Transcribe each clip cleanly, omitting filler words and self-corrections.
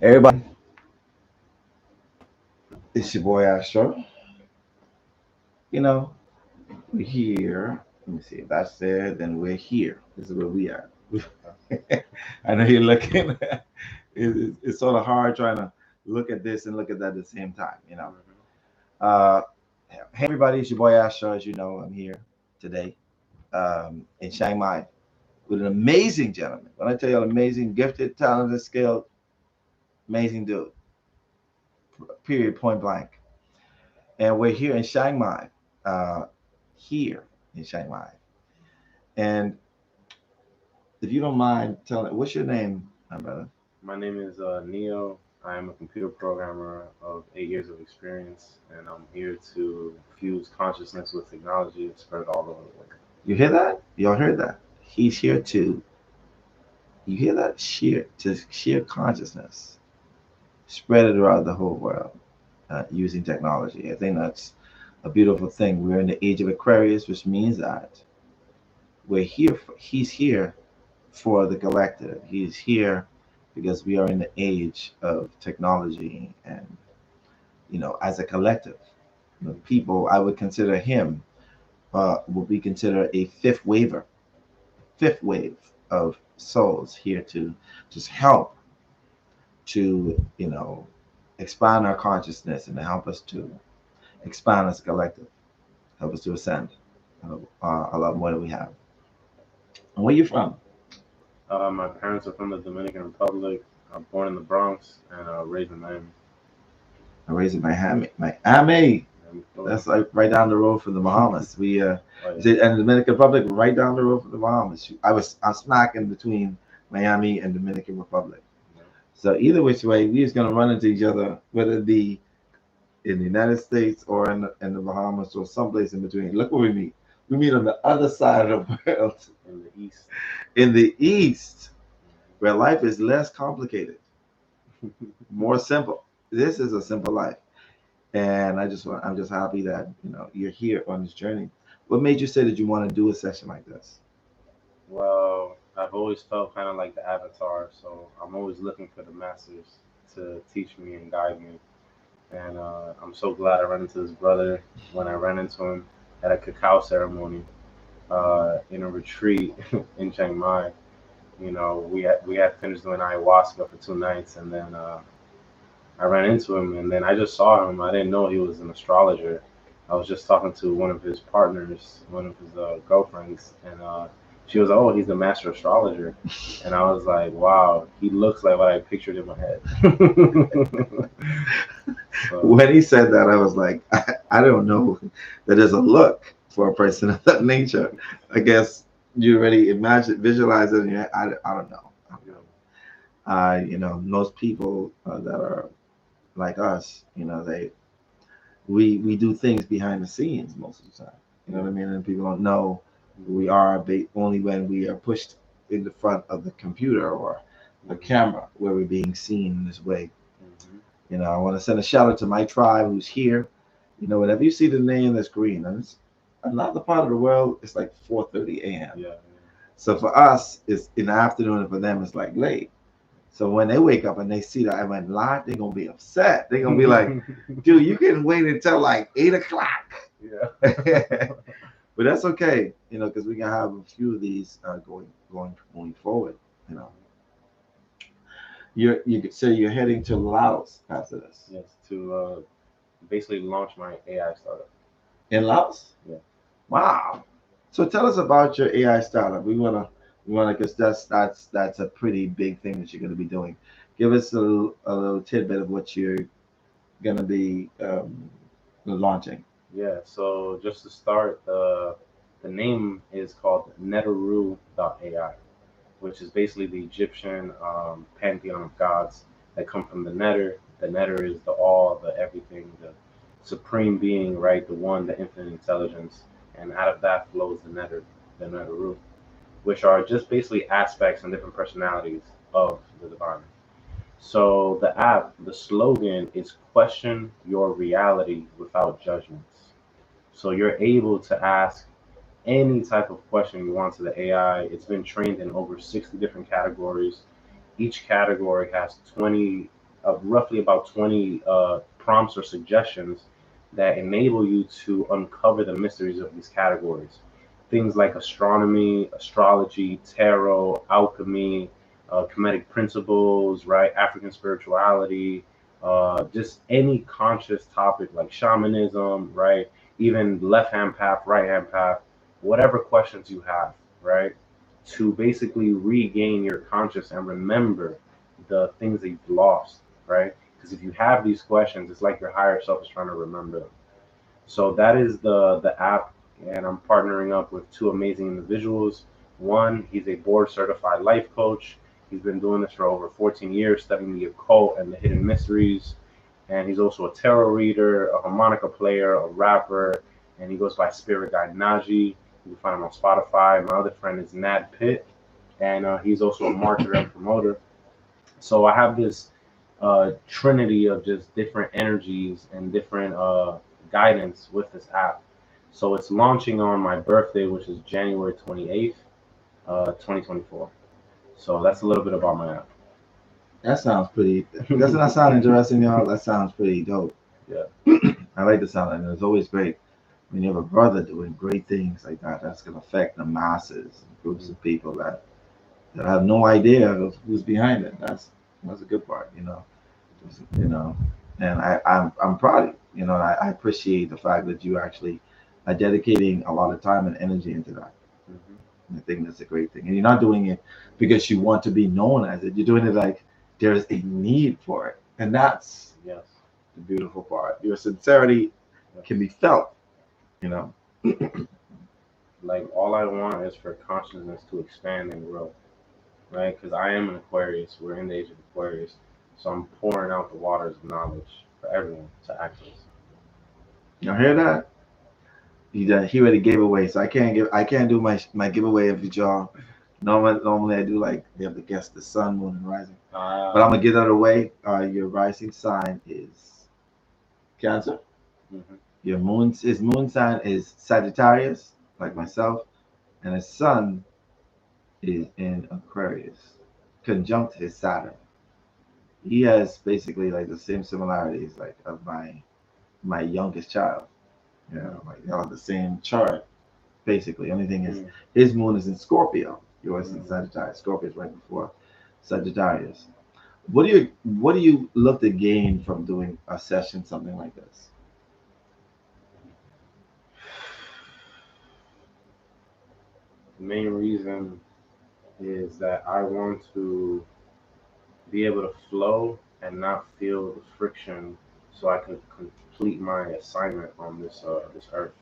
Everybody, it's your boy Astro. You know, we're here. Let me see if that's there. Then we're here. This is where we are. I know you're looking. It's sort of hard trying to look at this and look at that at the same time. Uh, hey everybody, it's your boy Astro. As you know, I'm here today in Chiang Mai with an amazing gentleman. When I tell you, an amazing, gifted, talented, skilled, amazing dude. Period. Point blank. And we're here in Chiang Mai. Uh, here in Chiang Mai. And if you don't mind telling, what's your name, my brother? My name is Neo. I'm a computer programmer of 8 years of experience, and I'm here to fuse consciousness with technology and spread it all over the world. You hear that? Y'all heard that? He's here to, you hear that? Share consciousness, spread it around the whole world using technology. I think that's a beautiful thing. We're in the age of Aquarius, which means that he's here for the collective. He's here because we are in the age of technology and, as a collective, people, I would consider him, will be considered a fifth wave of souls here to just help to, expand our consciousness and to help us to expand as a collective, help us to ascend a lot more than we have. And where you from? My parents are from the Dominican Republic. I'm born in the Bronx and raised in Miami. I raised in Miami. Miami, Florida. That's like right down the road from the Bahamas. We Oh, yeah. and the Dominican Republic right down the road from the Bahamas. I'm smack in between Miami and Dominican Republic. Yeah. So either which way, we just gonna run into each other, whether it be in the United States or in the Bahamas or someplace in between. Look where we meet. We meet on the other side of the world, In the East. in the East, where life is less complicated, more simple. This is a simple life. And I'm just happy that you're here on this journey. What made you say that you want to do a session like this? Well, I've always felt kind of like the avatar, so I'm always looking for the masters to teach me and guide me. And I'm so glad I ran into this brother when I ran into him at a cacao ceremony in a retreat in Chiang Mai. We had finished doing ayahuasca for 2 nights, and then I ran into him, and then I just saw him. I didn't know he was an astrologer. I was just talking to one of his partners, one of his girlfriends, and she was like, "Oh, he's the master astrologer," and I was like, "Wow, he looks like what I pictured in my head." So, When he said that, I was like, I don't know that there's a look for a person of that nature. I guess you already visualize it, and I don't know. I don't you know. know, Most people that are like us, we do things behind the scenes most of the time. You know what I mean? And people don't know who we are only when we are pushed in the front of the computer or the mhm, camera where we're being seen in this way. mhm, I want to send a shout out to my tribe who's here. Whenever you see the name that's green, and it's another part of the world, it's like 4:30 a.m. yeah, So for us, it's in the afternoon, and for them, it's like late. So when they wake up and they see that I went live, they're gonna be upset. They're gonna be like, "Dude, you can wait until like 8 o'clock." yeah, But that's okay, because we can have a few of these going forward. You know, you could say you're heading to Laos after this. yes, to basically launch my AI startup. In Laos? Yeah. Wow. So tell us about your AI startup. We wanna, because that's a pretty big thing that you're gonna be doing. Give us a little tidbit of what you're gonna be launching. Yeah, so just to start, the name is called Neteru.ai, which is basically the Egyptian pantheon of gods that come from the Neter. The Neter is the all, the everything, the supreme being, right? The one, the infinite intelligence, and out of that flows the Neteru, which are just basically aspects and different personalities of the divine. So the app, the slogan is question your reality without judgments. So you're able to ask any type of question you want to the AI. It's been trained in over 60 different categories. Each category has 20 roughly about 20 prompts or suggestions that enable you to uncover the mysteries of these categories. Things like astronomy, astrology, tarot, alchemy, Kemetic principles, right? African spirituality, just any conscious topic like shamanism, right? Even left hand path, right hand path, whatever questions you have, right? To basically regain your conscious and remember the things that you've lost, right? Because if you have these questions, it's like your higher self is trying to remember them. So that is the app, and I'm partnering up with two amazing individuals. One, he's a board certified life coach. He's been doing this for over 14 years, studying the occult and the hidden mysteries. And he's also a tarot reader, a harmonica player, a rapper, and he goes by Spirit Guide Naji. You can find him on Spotify. My other friend is Nad Pitt, and he's also a marketer and promoter. So I have this trinity of just different energies and different guidance with this app. So it's launching on my birthday, which is January 28th, 2024. So that's a little bit about my app. That sounds pretty. Doesn't that sound interesting, y'all? That sounds pretty dope. Yeah. I like the sound, and it's always great when you have a brother doing great things like that. That's gonna affect the masses, groups of people that have no idea of who's behind it. That's a good part, you know. You know, and I'm proud of you. You know, I appreciate the fact that you actually are dedicating a lot of time and energy into that. Mm-hmm. I think that's a great thing. And you're not doing it because you want to be known as it. You're doing it like there's a need for it. And that's Yes. the beautiful part. Your sincerity Yes. can be felt, you know. Like all I want is for consciousness to expand and grow, right? Because I am an Aquarius. We're in the age of Aquarius. So I'm pouring out the waters of knowledge for everyone to access. You hear that? He already gave away, so I can't do my giveaway of y'all. Normally I do like they have to guess the sun, moon, and rising. But I'm gonna get out of the way. Your rising sign is Cancer. Mm-hmm. His moon sign is Sagittarius, like myself, and his sun is in Aquarius, conjunct his Saturn. He has basically like the same similarities like of my youngest child. You know, like they all have the same chart. Basically, only thing is his moon is in Scorpio. Yours is in Sagittarius. Scorpio is right before Sagittarius. What do you look to gain from doing a session something like this? The main reason is that I want to be able to flow and not feel the friction so I can complete my assignment on this earth.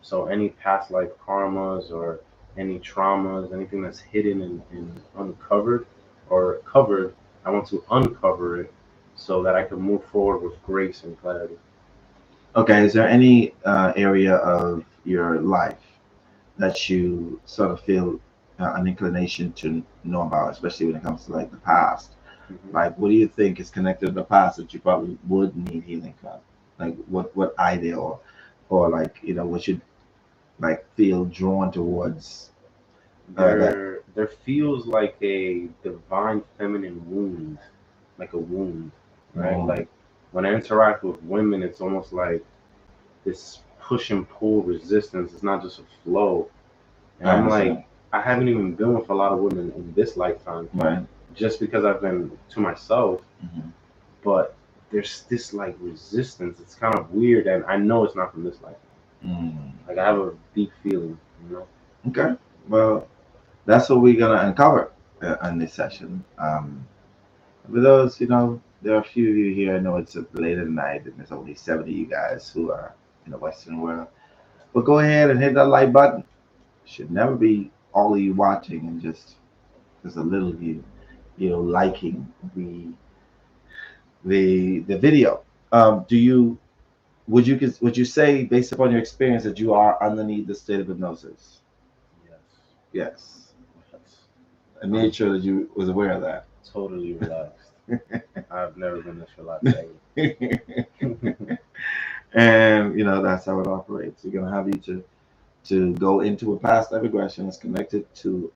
So any past life karmas or any traumas, anything that's hidden and uncovered or covered, I want to uncover it so that I can move forward with grace and clarity. Okay, is there any area of your life that you sort of feel an inclination to know about, especially when it comes to like the past? Mm-hmm. Like, what do you think is connected to the past that you probably would need healing from? Like, what idea or like what you like feel drawn towards that? There feels like a divine feminine wound, like a wound, right? Mm, Like when I interact with women, it's almost like this push and pull resistance. It's not just a flow. And I I'm like, understand. I haven't even been with a lot of women in this lifetime, Right. just because I've been to myself. Hmm. But there's this like resistance. It's kind of weird, and I know it's not from this lifetime. Mm. Like I have a deep feeling, you know. Okay. Well, that's what we're gonna uncover in this session. For those, there are a few of you here. I know it's late at night, and there's only 70 of you guys who are in the Western world. But go ahead and hit that like button. Should never be all of you watching and just a little of you, liking the video. Do you would you say based upon your experience that you are underneath the state of hypnosis? Yes, Yes. that's I made sure that you was aware of that. totally relaxed. I've never been this relaxed ever. And that's how it operates. We're gonna have you to go into a past life regression that's connected to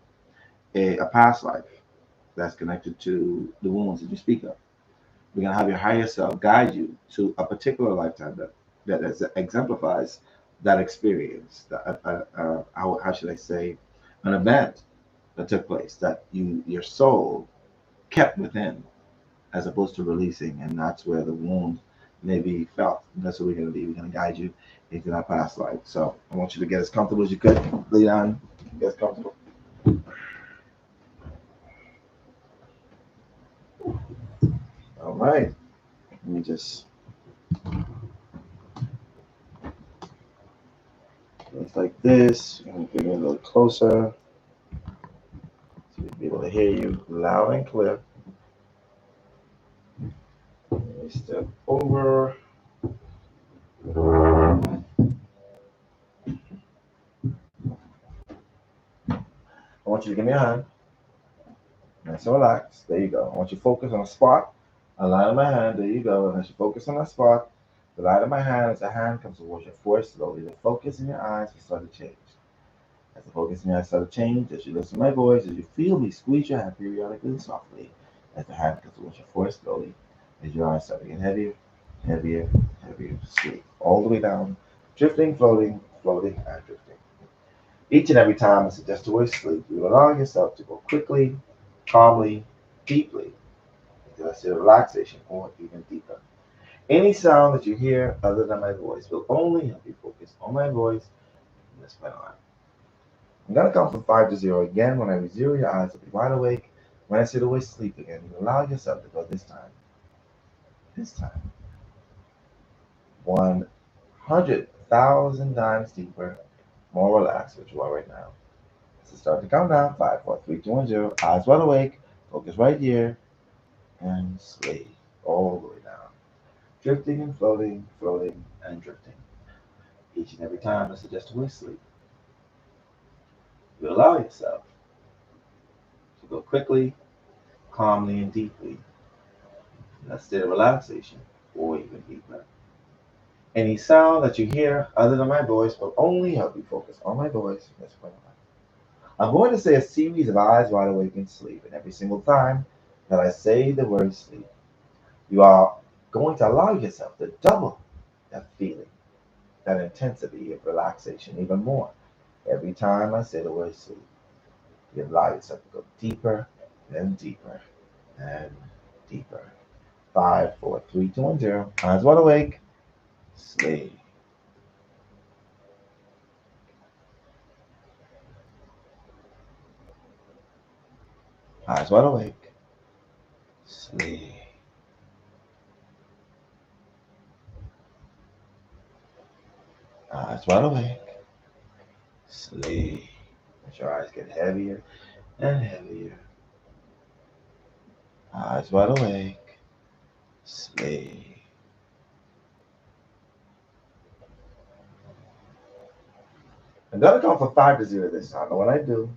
a past life that's connected to the wounds that you speak of. We're going to have your higher self guide you to a particular lifetime that exemplifies that experience. How should I say, an event that took place that your soul kept within, as opposed to releasing, and that's where the wound may be felt. And that's what we're going to be. We're going to guide you into that past life. So I want you to get as comfortable as you could. Lay down, get as comfortable. All right. Let me just. It's like this. I'm going to bring it a little closer so you'll be able to hear you loud and clear. Let me step over. I want you to give me a hand. Nice and relax. There you go. I want you to focus on a spot. A line of my hand. There you go. And as you focus on that spot, the light of my hand, as the hand comes towards your forehead slowly, the focus in your eyes will start to change. As the focus in your eyes start to change, as you listen to my voice, as you feel me squeeze your hand periodically and softly, as the hand comes towards your forehead slowly, as your eyes start to get heavier, heavier, heavier, sleep, all the way down, drifting, floating, floating, and drifting. Each and every time I suggest the word sleep, you allow yourself to go quickly, calmly, deeply, into a state of relaxation or even deeper. Any sound that you hear other than my voice will only help you focus on my voice from this point on. I'm going to count from 5 to 0 again. When I zero, your eyes will be wide awake. When I say the word sleep again, you allow yourself to go this time. This time. 100,000 times deeper, more relaxed, which you are right now. So start to count down. 5, 4, 3, 2, 1, 0. Eyes wide awake. Focus right here. And sleep. All the way down. Drifting and floating, floating and drifting. Each and every time I suggest the word sleep, you allow yourself to go quickly, calmly, and deeply in that state of relaxation or even deeper. Any sound that you hear other than my voice will only help you focus on my voice from this point on. I'm going to say a series of eyes wide awake and sleep, and every single time that I say the word sleep, you are going to allow yourself to double that feeling, that intensity of relaxation even more. Every time I say the word sleep, you allow yourself to go deeper and deeper and deeper. 5, 4, 3, 2, 1, 0. Eyes wide awake. Sleep. Eyes wide awake. Sleep. Eyes wide awake. Sleep. Let your eyes get heavier and heavier. Eyes wide awake. Sleep. I'm gonna count from 5 to 0 this time. And when I do,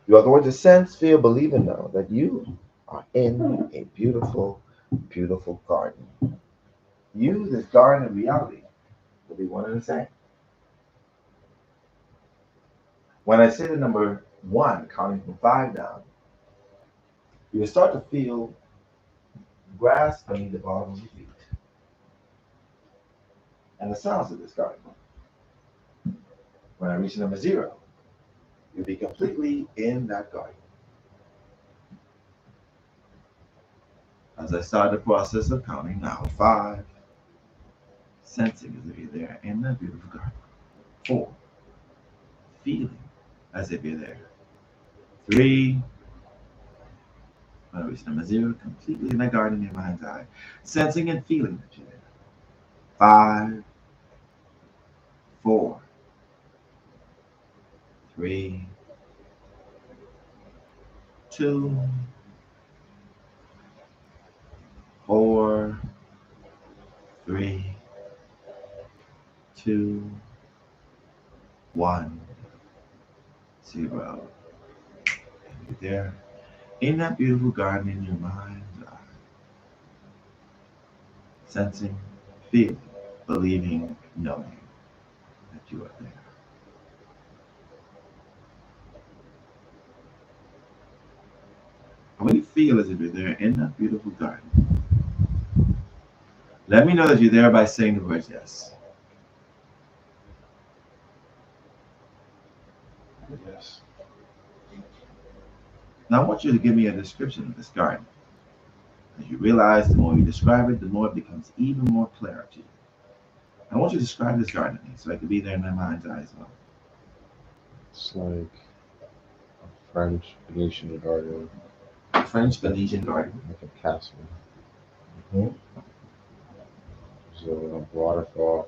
you are going to sense, feel, believe, and know that you are in a beautiful, beautiful garden. You, this garden, and reality will be one and the same. When I say the number 1, counting from 5 down, you will start to feel grass beneath the bottom of your feet and the sounds of this garden. When I reach number 0, you'll be completely in that garden. As I start the process of counting now, 5, sensing as if you're there in that beautiful garden. 4, feeling as if you're there. 3, when I reach number 0, completely in that garden in your mind's eye, sensing and feeling that you're there. 5, 4, 3, 2, 4, 3, 2, 1, 0. And you're there in that beautiful garden in your mind's eye, sensing, feeling, believing, knowing that you are there. I want you to feel as if you're there in that beautiful garden. Let me know that you're there by saying the words yes. Yes. Now I want you to give me a description of this garden. As you realize, the more you describe it, the more it becomes even more clear to you. I want you to describe this garden to me so I can be there in my mind's eye as well. It's like a French Venetian garden, French Venetian garden. like a castle. Mhm. There's a waterfall